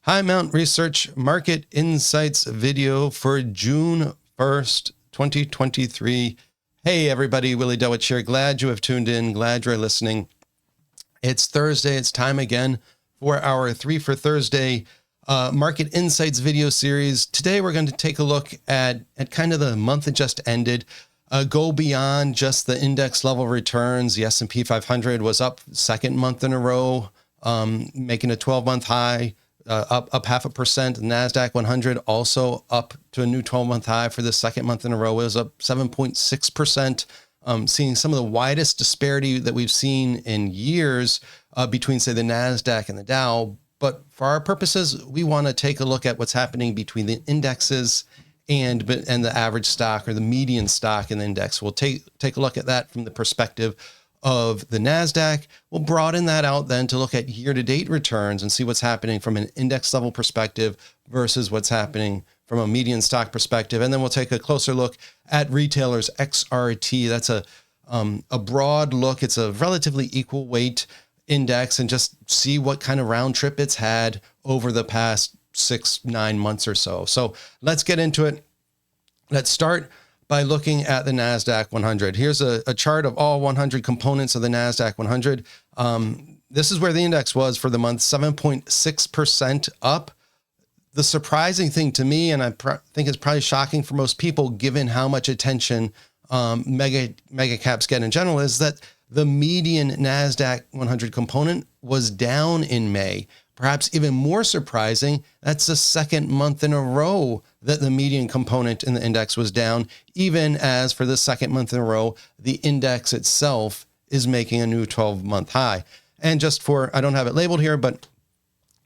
High Mount Research Market Insights video for June 1st, 2023. Hey everybody, Willie Dowitch here. Glad you have tuned in. Glad you're listening. It's Thursday. It's time again for our 3 for Thursday Market Insights video series. Today we're going to take a look at kind of the month that just ended. Go beyond just the index level returns. The S&P 500 was up second month in a row, making a 12-month high. Up 0.5%. The NASDAQ 100 also up to a new 12-month high for the second month in a row. It was up 7.6%, seeing some of the widest disparity that we've seen in years between, say, the NASDAQ and the Dow. But for our purposes, we want to take a look at what's happening between the indexes and the average stock or the median stock in the index. We'll take a look at that from the perspective of the NASDAQ. We'll broaden that out then to look at year-to-date returns and see what's happening from an index level perspective versus what's happening from a median stock perspective. And then we'll take a closer look at retailers XRT. That's a broad look. It's a relatively equal weight index and just see what kind of round trip it's had over the past 6-9 months or so. So let's get into it. Let's start by looking at the NASDAQ 100. Here's a chart of all 100 components of the NASDAQ 100. This is where the index was for the month, 7.6% up. The surprising thing to me, and I think it's probably shocking for most people, given how much attention mega caps get in general, is that the median NASDAQ 100 component was down in May. Perhaps even more surprising, that's the second month in a row that the median component in the index was down, even as for the second month in a row, the index itself is making a new 12-month high. And just for, I don't have it labeled here, but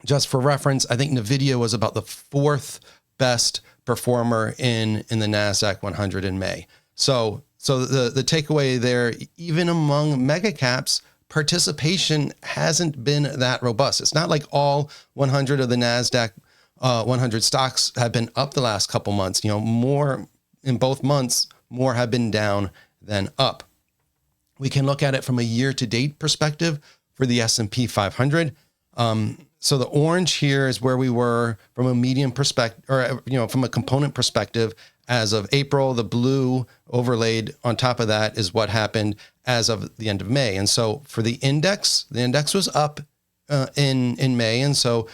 just for reference, I think NVIDIA was about the fourth best performer in the NASDAQ 100 in May. So the takeaway there, even among mega caps, participation hasn't been that robust. It's not like all 100 of the NASDAQ 100 stocks have been up the last couple months. More in both months, more have been down than up. We can look at it from a year-to-date perspective for the S&P 500. So the orange here is where we were from a median perspective, or from a component perspective as of April. The blue overlaid on top of that is what happened as of the end of May. And so for the index was up in May. And so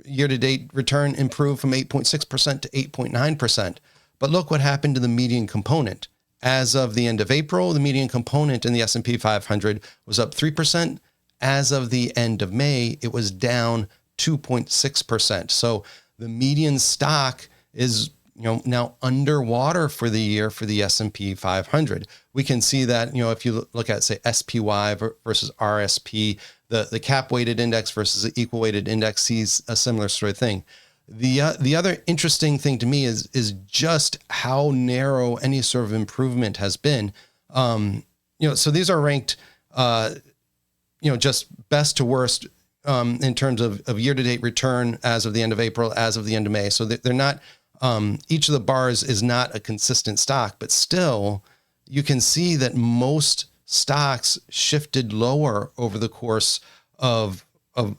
year-to-date return improved from 8.6% to 8.9%. But look what happened to the median component. As of the end of April, the median component in the S&P 500 was up 3%. As of the end of May, it was down 2.6%. So the median stock is now underwater for the year for the S&P 500. We can see that, if you look at, say, SPY versus RSP, the cap weighted index versus the equal weighted index sees a similar sort of thing. The other interesting thing to me is just how narrow any sort of improvement has been. So these are ranked, just best to worst in terms of year-to-date return as of the end of April, as of the end of May. So they're not. Each of the bars is not a consistent stock, but still you can see that most stocks shifted lower over the course of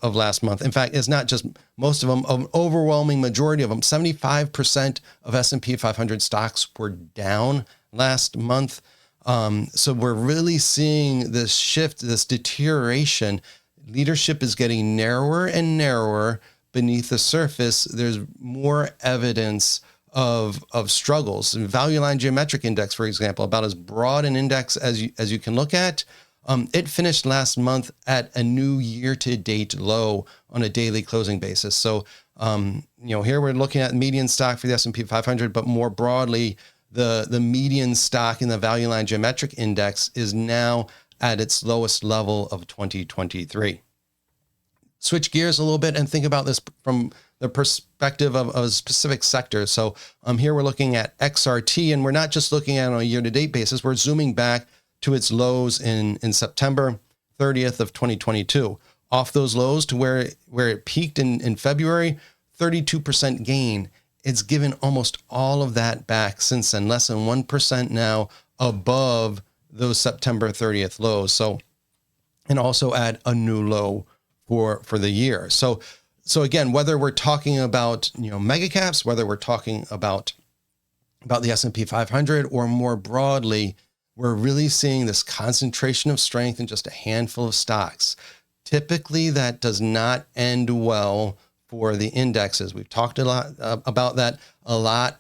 last month. In fact, it's not just most of them, an overwhelming majority of them, 75% of S&P 500 stocks were down last month. So we're really seeing this shift, this deterioration. Leadership is getting narrower and narrower. Beneath the surface, there's more evidence of struggles. And Value Line Geometric Index, for example, about as broad an index as you can look at, it finished last month at a new year-to-date low on a daily closing basis. So, here we're looking at median stock for the S&P 500, but more broadly, the median stock in the Value Line Geometric Index is now at its lowest level of 2023. Switch gears a little bit and think about this from the perspective of a specific sector. So here we're looking at XRT, and we're not just looking at it on a year-to-date basis. We're zooming back to its lows in September 30th of 2022. Off those lows to where it peaked in February, 32% gain. It's given almost all of that back since then, less than 1% now above those September 30th lows. So, and also at a new low for the year. So So again, whether we're talking about, mega caps, whether we're talking about the S&P 500 or more broadly, we're really seeing this concentration of strength in just a handful of stocks. Typically, that does not end well for the indexes. We've talked a lot about that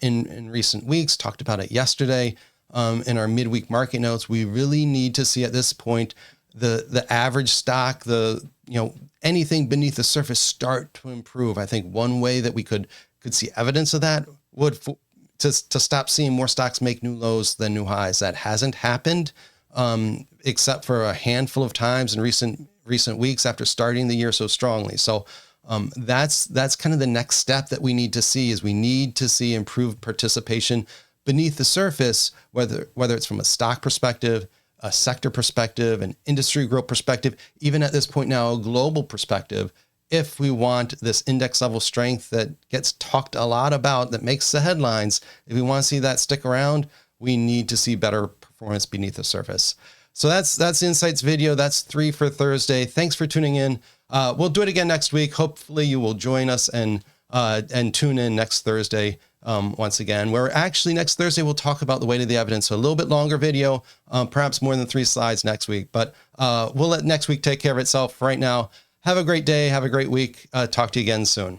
in recent weeks, talked about it yesterday in our midweek market notes. We really need to see at this point the average stock, anything beneath the surface start to improve. I think one way that we could see evidence of that would to stop seeing more stocks make new lows than new highs. That hasn't happened except for a handful of times in recent weeks after starting the year so strongly. So that's kind of the next step that we need to see, is we need to see improved participation beneath the surface, whether it's from a stock perspective, a sector perspective, an industry growth perspective, even at this point now, a global perspective. If we want this index level strength that gets talked a lot about, that makes the headlines, if we want to see that stick around, we need to see better performance beneath the surface. So that's Insights video. That's 3 for Thursday. Thanks for tuning in. We'll do it again next week. Hopefully you will join us and tune in next Thursday. Once again, where actually next Thursday, we'll talk about the weight of the evidence. So a little bit longer video, perhaps more than 3 slides next week, but we'll let next week take care of itself. Right now, have a great day. Have a great week. Talk to you again soon.